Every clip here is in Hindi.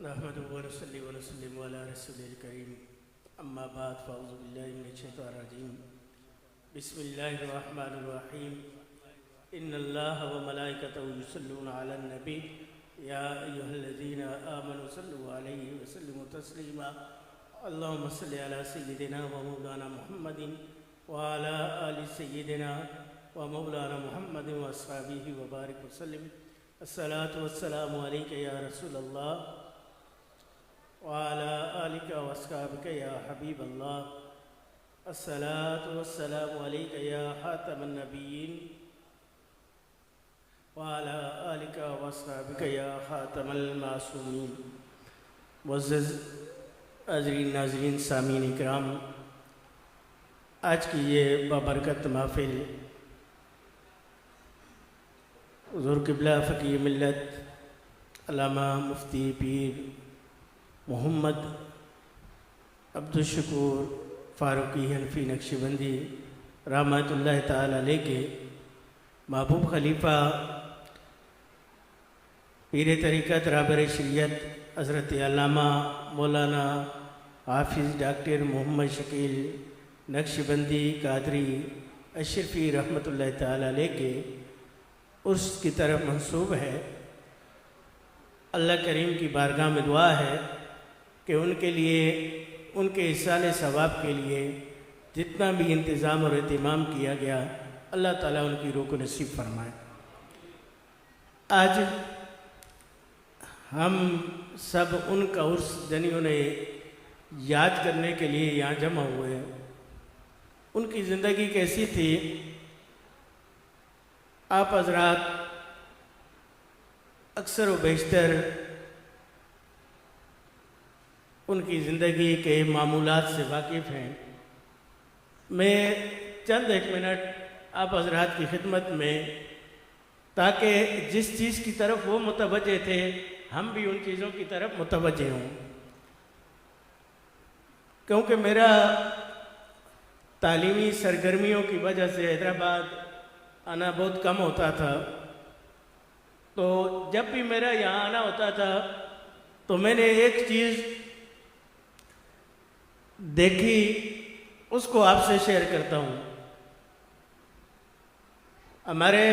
नहमदुहु व नसल्ली व नसल्लिमु अला रसूलिल करीम अम्मा बाद फ़अऊज़ु बिल्लाहि मिनश शैतानिर रजीम बिस्मिल्लाहिर रहमानिर रहीम इन्नल्लाहा व मलाइकतहु युसल्लूना अलन नबी या अय्युहल्लज़ीना आमनु सल्लु अलैहि व सल्लिमु तस्लीमा अल्लाहुम्मा सल्लि अला सय्यिदिना व मौलाना मुहम्मदिन व अला आलि सय्यिदिना व मौलाना मुहम्मदिन व अस्हाबिहि व बारिक व सल्लिम अस्सलातु वस्सलामु अलैका या रसूलल्लाह वाला आलिका वस्काबिका या हबीब अल्लाह अस्सलातु वस्सलामु अलैका या खातमन नबिय्यीन वाला आलिका वस्काबिका या खातमल मासूमीन। मुअज़्ज़ज़ हाज़रीन नाज़रीन सामीन इकराम, आज की ये बाबरकत महफ़िल हुज़ूर क़िबला फ़क़ीह मिल्लत अल्लामा मुफ्ती पीर मोहम्मद अब्दुल शकूर फ़ारूक़ी हनफ़ी नक्शबंदी रहमतुल्लाह ताला अलैह के महबूब खलीफ़ा पीर तरीक़त रहबर शरीयत हज़रत अल्लामा मौलाना हाफिज़ डॉक्टर मोहम्मद शकील नक्शबंदी कादरी अशरफ़ी रहमतुल्लाह ताला अलैह के उर्स की तरफ मंसूब है। अल्लाह करीम की बारगाह में दुआ है कि उनके लिए, उनके इसाले सवाब के लिए जितना भी इंतज़ाम और एहतिमाम किया गया, अल्लाह ताला उनकी रूह को नसीब फरमाए। आज हम सब उनका उर्स यानी उन्हें याद करने के लिए यहाँ जमा हुए हैं। उनकी ज़िंदगी कैसी थी, आप हज़रात अक्सर व बेशतर उनकी ज़िंदगी के मामूलात से वाकिफ़ हैं। मैं चंद एक मिनट आप हज़रात की खिदमत में, ताकि जिस चीज़ की तरफ वो मुतवज्जे थे हम भी उन चीज़ों की तरफ मुतवज्जे हों, क्योंकि मेरा तालीमी सरगर्मियों की वजह से हैदराबाद आना बहुत कम होता था। तो जब भी मेरा यहाँ आना होता था तो मैंने एक चीज़ देखी, उसको आपसे शेयर करता हूँ। हमारे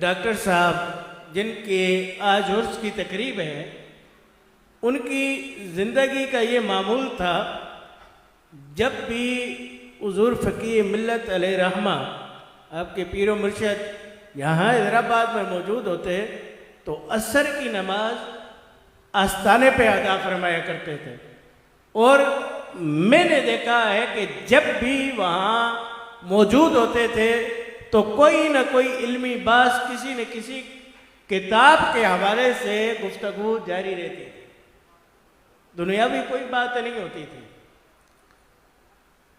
डॉक्टर साहब जिनके आज उर्स की तकरीब है, उनकी ज़िंदगी का ये मामूल था, जब भी हुज़ूर फ़क़ीह मिल्लत अलैहि रहमा आपके पीरो मुर्शद यहाँ हैदराबाद में मौजूद होते तो असर की नमाज आस्ताने पे अदा फरमाया करते थे। और मैंने देखा है कि जब भी वहाँ मौजूद होते थे तो कोई ना कोई इल्मी बात किसी न किसी किताब के हवाले से गुफ्तगू जारी रहती थी, दुनियावी कोई बात नहीं होती थी।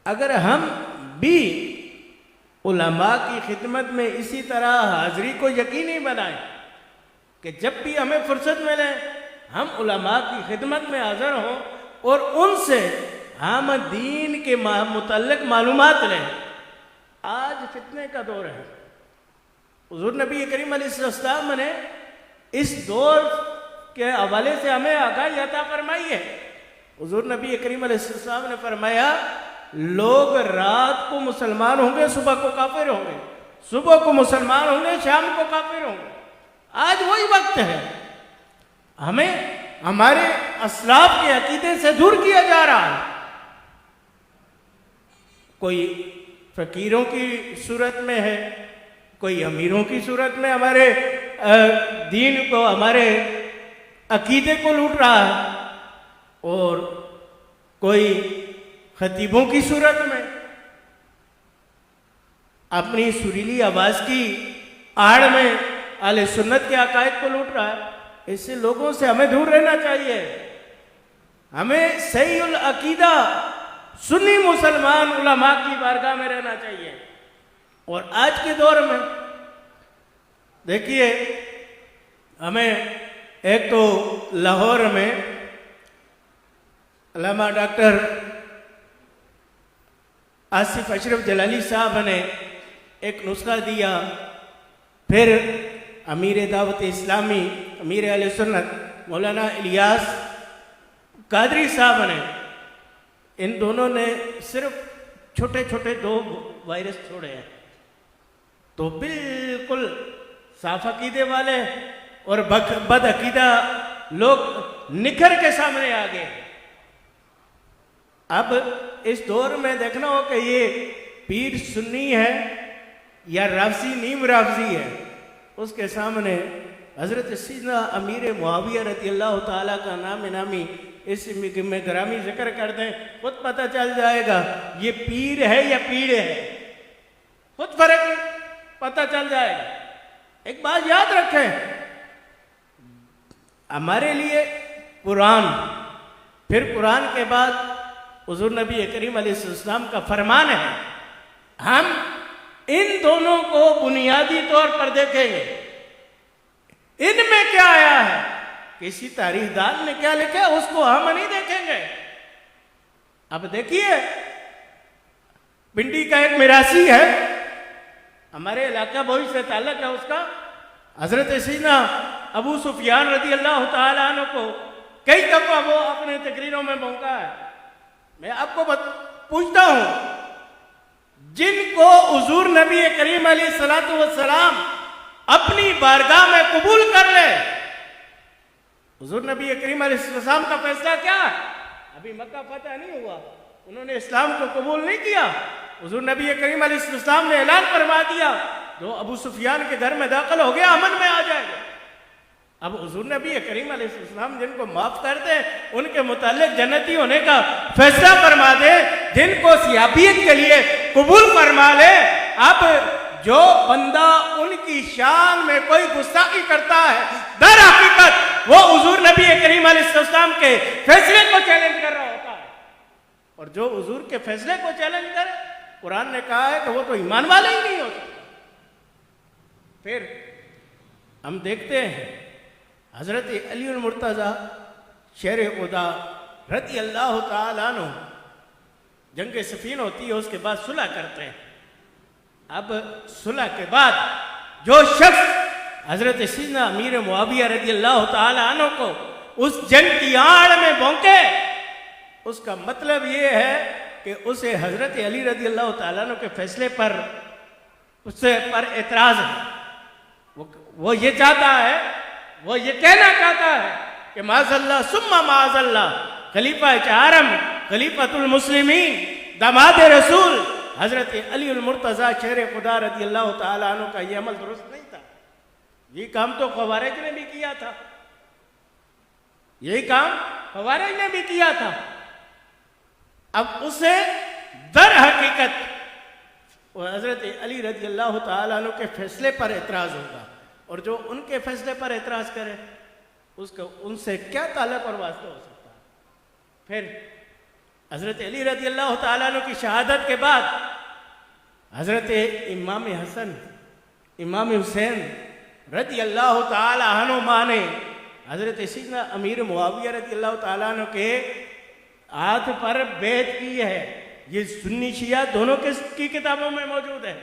अगर हम भी उलमा की खिदमत में इसी तरह हाज़िरी को यकीनी बनाएं कि जब भी हमें फुर्सत मिले हम उलमा की खिदमत में हाज़िर हों और उनसे हम दीन के मुतल्लिक़ मालूमात लें। आज फितने का दौर है। हुज़ूर नबी करीम अलैहिस्सलाम ने इस दौर के हवाले से हमें आगाही अता फरमाई है। हुज़ूर नबी करीम अलैहिस्सलाम ने फरमाया, लोग रात को मुसलमान होंगे, सुबह को काफिर होंगे, सुबह को मुसलमान होंगे, शाम को काफिर होंगे। आज वही वक्त है। हमें हमारे असलाफ के अकीदे से दूर किया जा रहा है। कोई फकीरों की सूरत में है, कोई अमीरों की सूरत में हमारे दीन को, हमारे अकीदे को लूट रहा है, और कोई खतीबों की सूरत में अपनी सुरीली आवाज़ की आड़ में आले सुन्नत के अकायद को लूट रहा है। ऐसे लोगों से हमें दूर रहना चाहिए। हमें सहीउल अकीदा सुन्नी मुसलमान उलमा की बारगाह में रहना चाहिए। और आज के दौर में देखिए, हमें एक तो लाहौर में अल्लामा डॉक्टर आसिफ अशरफ जलाली साहब ने एक नुस्खा दिया, फिर अमीर दावत इस्लामी अमीर अहले सुन्नत मौलाना इलियास कादरी साहब ने, इन दोनों ने सिर्फ छोटे छोटे 2 वायरस छोड़े हैं, तो बिल्कुल साफ अकीदे वाले और बद अकीदा लोग निखर के सामने आ गए। अब इस दौर में देखना हो कि ये पीर सुन्नी है या राफजी नीम राफजी है, उसके सामने हजरत सीना अमीर मुआविया रज़ी अल्लाह ताला का नाम नामी इस में ग्रामी जिक्र कर दें, खुद पता चल जाएगा ये पीर है या पीड़ है, खुद फर्क पता चल जाएगा। एक बात याद रखें, हमारे लिए कुरान, फिर कुरान के बाद हुजूर नबी करीम अलैहिस्सलाम का फरमान है, हम इन दोनों को बुनियादी तौर पर देखेंगे। इनमें क्या आया है, किसी तारीखदान ने क्या लिखा है, उसको हम नहीं देखेंगे। अब देखिए, पिंडी का एक मिरासी है, हमारे इलाका बोई से ताल्लुक है उसका, हजरत सीना अबू सुफियान रज़ी अल्लाह ताला अन्हु को कई दफा वो अपने तकरीरों में भौंका है। मैं आपको पूछता हूं, जिनको हुजूर नबी करीम अलैहिस्सलातु वस्सलाम अपनी बारगाह में कबूल कर ले, हुजूर नबी करीम अलैहिस्सलाम का फैसला क्या है? अभी मक्का फतह नहीं हुआ, उन्होंने इस्लाम को कबूल नहीं किया। हुजूर नबी करीम अलैहिस्सलाम ने ऐलान फरमा दिया, जो अबू सुफियान के घर में दाखिल हो गया अमन में आ जाएगा। अब हुजूर नबी करीम अलैहिस्सलाम जिनको माफ कर दे, उनके मुतालिक जन्नती होने का फैसला फरमा दे, जिनको सियाबियत के लिए कबूल फरमा ले। अब जो बंदा उनकी शान में कोई गुस्ताखी करता है, दर हकीकत वो हुजूर नबी करीम अलैहिस्सलाम के फैसले को चैलेंज कर रहा होता है। और जो हुजूर के फैसले को चैलेंज करे, कुरान ने कहा है कि वो तो ईमान वाले ही नहीं हो सकते। फिर हम देखते हैं हजरत अली मुर्तज़ा शेर खुदा रज़ी अल्लाह ताला अन्हु, जंग सफीन होती है, उसके बाद सुलह करते हैं। अब सुलह के बाद जो शख्स हजरत सीना अमीर मुआविया रज़ी अल्लाह ताला अन्हु को उस जंग की आड़ में भौंके, उसका मतलब ये है कि उसे हजरत अली रज़ी अल्लाह ताला अन्हु के फैसले पर उससे पर एतराज है। वो ये चाहता है, वो ये कहना चाहता है कि माज़अल्लाह सुम्मा माज़अल्लाह खलीफा चारम खलीफतुल मुस्लिमीन दामाद रसूल हजरत अली मुर्तज़ा शेर खुदा रज़ी अल्लाह ताला अन्हु का ये अमल दुरुस्त नहीं था। ये काम तो खवारिज ने भी किया था, यही काम खवारिज ने भी किया था। अब उसे दर हकीकत हजरत अली रज़ी अल्लाह ताला अन्हु के फैसले पर एतराज होगा, और जो उनके फैसले पर एतराज करे उसका उनसे क्या ताल्लुक और वास्ता हो सकता है। फिर हजरत अली रज़ी अल्लाह ताला अन्हु की शहादत के बाद हजरत इमाम हसन इमाम हुसैन रज़ी अल्लाह ताला अन्हुमा ने हजरत सीना अमीर मुआविया रज़ी अल्लाह ताला अन्हु के हाथ पर बैत की है। ये सुन्नी शिया दोनों की किताबों में मौजूद है,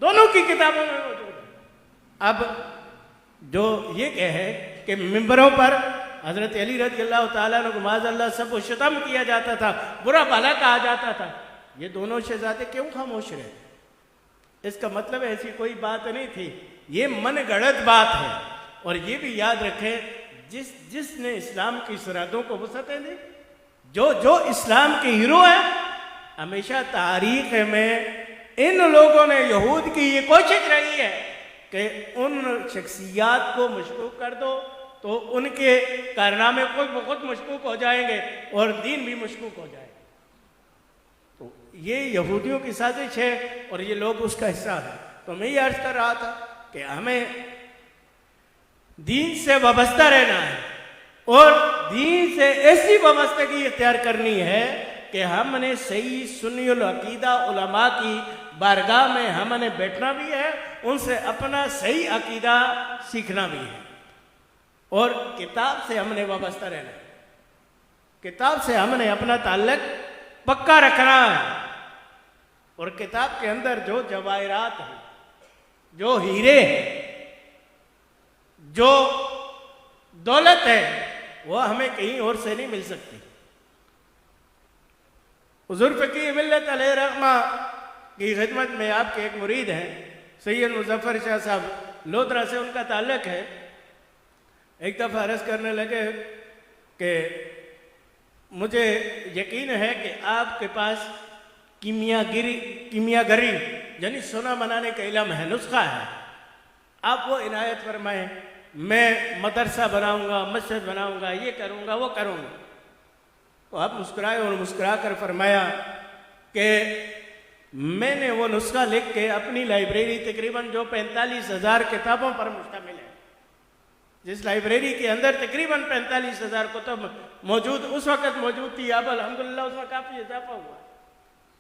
दोनों की किताबों में मौजूद है। अब जो ये कहे कि मिंबरों पर हजरत अली रज़ी अल्लाह ताला अन्हु को माज़अल्लाह सब शतम किया जाता था, बुरा भला कहा जाता था, ये दोनों शहजादे क्यों खामोश रहे? इसका मतलब ऐसी कोई बात नहीं थी, ये मन गढ़ंत बात है। और ये भी याद रखें, जिसने इस्लाम की सरहदों को वसअतें दी, जो इस्लाम के हीरो हैं, हमेशा तारीख में इन लोगों ने यहूद की ये कोशिश रही है कि उन शख्सियात को मशकूक कर दो तो उनके कारनामे खुद मशकूक हो जाएंगे और दीन भी मशकूक हो जाएगा। तो ये यहूदियों की साजिश है और ये लोग उसका हिस्सा है। तो मैं ये अर्ज कर रहा था कि हमें दीन से वाबस्ता रहना है और दीन से ऐसी वाबस्तगी इख्तियार करनी है कि हमने सही सुन्नी अकीदा उलमा की बारगाह में हमने बैठना भी है, उनसे अपना सही अकीदा सीखना भी है और किताब से हमने वाबस्ता रहना है। किताब से हमने अपना ताल्लुक पक्का रखना है और किताब के अंदर जो जवाहिरात हैं, जो हीरे हैं, जो दौलत है, वो हमें कहीं और से नहीं मिल सकती। हुज़ूर फ़क़ीह मिल्लत अलैहि रहमा की खिदमत में आपके एक मुरीद हैं, सैयद मुज़फ़्फ़र शाह साहब लोधरा से उनका ताल्लुक़ है। एक दफ़ा अर्ज़ करने लगे कि मुझे यकीन है कि आपके पास कीमियागरी यानी सोना बनाने का इल्म है, नुस्खा है, आप वो इनायत फरमाएं। मैं मदरसा बनाऊंगा, मस्जिद बनाऊंगा, ये करूंगा, वो करूंगा। तो आप मुस्कुराए और मुस्कुरा कर फरमाया कि मैंने वो नुस्खा लिख के अपनी लाइब्रेरी तकरीबन जो 45,000 किताबों पर मुश्तमिल है, जिस लाइब्रेरी के अंदर तकरीबन 45,000 कुतुब मौजूद उस वक़्त मौजूद थी, अब अल्हम्दुलिल्लाह उसमें काफ़ी इजाफा हुआ।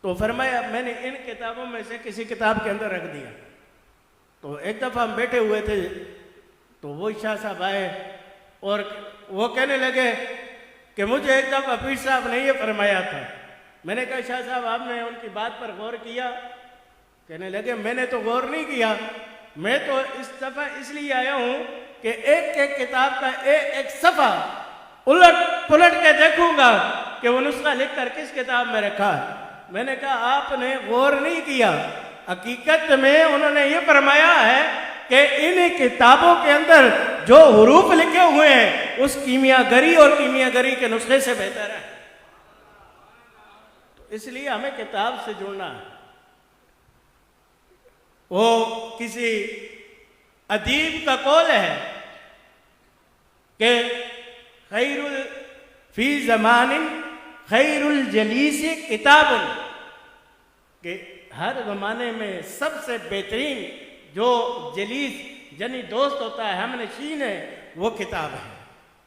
तो फरमाया मैंने इन किताबों में से किसी किताब के अंदर रख दिया। तो एक दफ़ा हम बैठे हुए थे तो वो शाह साहब आए और वो कहने लगे कि मुझे एक दफ़ा पीर साहब ने ये फरमाया था। मैंने कहा शाह साहब आपने उनकी बात पर गौर किया? कहने लगे मैंने तो गौर नहीं किया, मैं तो इस दफ़ा इसलिए आया हूँ कि एक एक किताब का एक एक सफ़ा उलट पुलट के देखूंगा कि वो नुस्खा लिख कर किस किताब में रखा है। मैंने कहा आपने गौर नहीं किया, हकीकत में उन्होंने ये फरमाया है कि इन किताबों के अंदर जो हुरूफ लिखे हुए हैं उस कीमियागरी और कीमियागरी के नुस्खे से बेहतर है। तो इसलिए हमें किताब से जुड़ना है। वो किसी अदीब का कौल है कि खैरुल फी ज़मानिन खैरुल जलीसी किताबुन, कि हर ज़माने में सबसे बेहतरीन जो जलीस यानी दोस्त होता है, हमनशीन है, वो किताब है।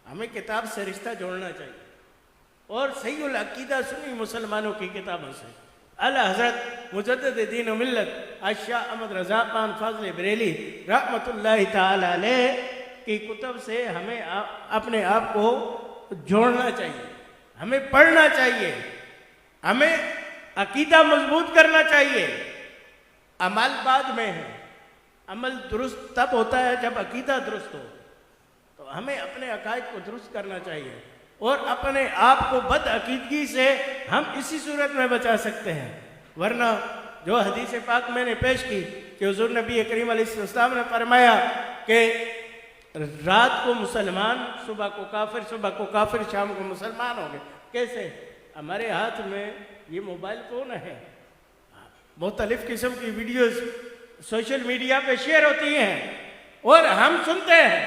हमें किताब से रिश्ता जोड़ना चाहिए और सहीउल अकीदा सुन्नी मुसलमानों की किताबों से। आला हज़रत मुजद्दिद दीन व मिल्लत शाह अहमद रज़ा खान फ़ाज़िल बरेली रहमतुल्लाहि तआला अलैह की कुतुब से हमें अपने आप को जोड़ना चाहिए, हमें पढ़ना चाहिए, हमें अकीदा मजबूत करना चाहिए। अमल बाद में है, अमल दुरुस्त तब होता है जब अकीदा दुरुस्त हो। तो हमें अपने अकायद को दुरुस्त करना चाहिए और अपने आप को बदअकीदगी से हम इसी सूरत में बचा सकते हैं। वरना जो हदीस पाक मैंने पेश की कि हुज़ूर नबी करीम अलैहिस्सलाम ने फरमाया कि रात को मुसलमान, सुबह को काफिर, सुबह को काफिर, शाम को मुसलमान हो गए। कैसे? हमारे हाथ में ये मोबाइल फ़ोन है, मुख्तलिफ़ किस्म की वीडियोस सोशल मीडिया पे शेयर होती हैं और हम सुनते हैं।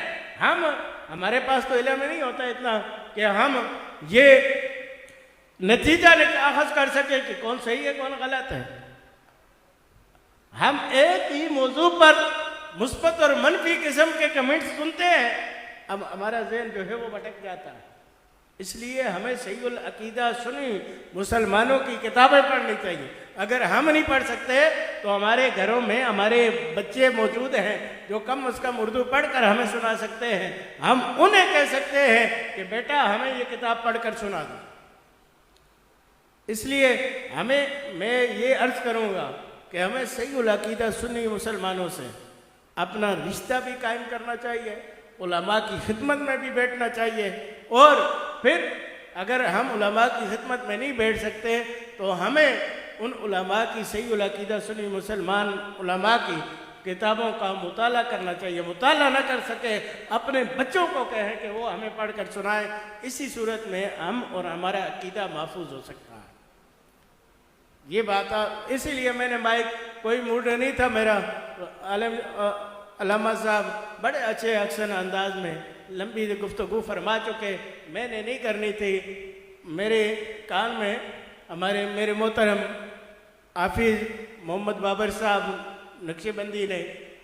हमारे पास तो इल्म नहीं होता इतना कि हम ये नतीजा अखज़ कर सके कि कौन सही है कौन गलत है। हम एक ही मौजू पर मुस्बत और मनफी किस्म के कमेंट्स सुनते हैं, अब हमारा ज़हन जो है वो भटक जाता है। इसलिए हमें सहीउल अकीदा सुन्नी मुसलमानों की किताबें पढ़नी चाहिए। अगर हम नहीं पढ़ सकते तो हमारे घरों में हमारे बच्चे मौजूद हैं जो कम अज़ कम उर्दू पढ़कर हमें सुना सकते हैं। हम उन्हें कह सकते हैं कि बेटा हमें ये किताब पढ़कर सुना दो। इसलिए मैं ये अर्ज़ करूँगा कि हमें सहीउल अकीदा सुन्नी मुसलमानों से अपना रिश्ता भी कायम करना चाहिए, उलमा की खिदमत में भी बैठना चाहिए। और फिर अगर हम उलमा की खिदमत में नहीं बैठ सकते तो हमें उन उलमा की सहीउल अकीदा सुन्नी मुसलमान उलमा की किताबों का मुताला करना चाहिए। मुताला न कर सके अपने बच्चों को कहें कि वो हमें पढ़कर सुनाएं। इसी सूरत में हम और हमारा अकीदा महफूज हो सकता है। ये बात इसीलिए मैंने माइक, कोई मूड नहीं था मेरा, अल्लामा साहब बड़े अच्छे अक्सन अंदाज में लंबी गुफ्तगू फरमा चुके, मैंने नहीं करनी थी। मेरे कान में मेरे मोहतरम हाफिज़ मोहम्मद बाबर साहब नक्शबंदी ने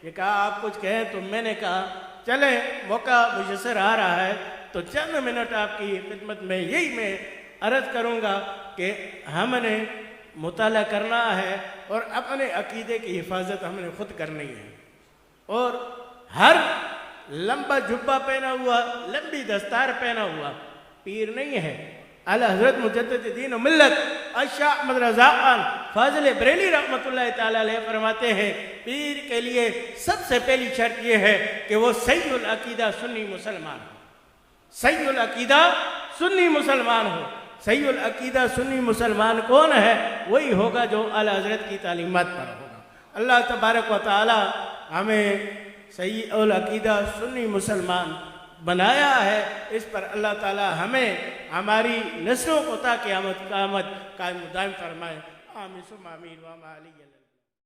ये कहा आप कुछ कहें, तो मैंने कहा चले मौका मुयस्सर आ रहा है तो चंद मिनट आपकी खिदमत में यही मैं अर्ज़ करूँगा कि हमने मुताला करना है और अपने अकीदे की हिफाजत हमने खुद करनी है। और हर लंबा जुब्बा पहना हुआ, लंबी दस्तार पहना हुआ पीर नहीं है। आला हज़रत मुजद्दिद दीन व मिल्लत शाह अहमद रज़ा खान फ़ाज़िल बरेली रहमतुल्लाहि तआला अलैह फरमाते हैं पीर के लिए सबसे पहली शर्त यह है कि वो सहीउल अकीदा सुन्नी मुसलमान हो। सहीउल अकीदा सुन्नी मुसलमान हो। सहीउल अकीदा सुन्नी मुसलमान कौन है? वही होगा जो आला हज़रत की तालीमात पर होगा। अल्लाह तबारक व तआला हमें सहीउल अकीदा सुन्नी मुसलमान बनाया है। इस पर अल्लाह ताला हमें हमारी नस्लों को ता क़यामत कायम दायम फरमाए। आमीन सुम्मा आमीन व मा अलैहि।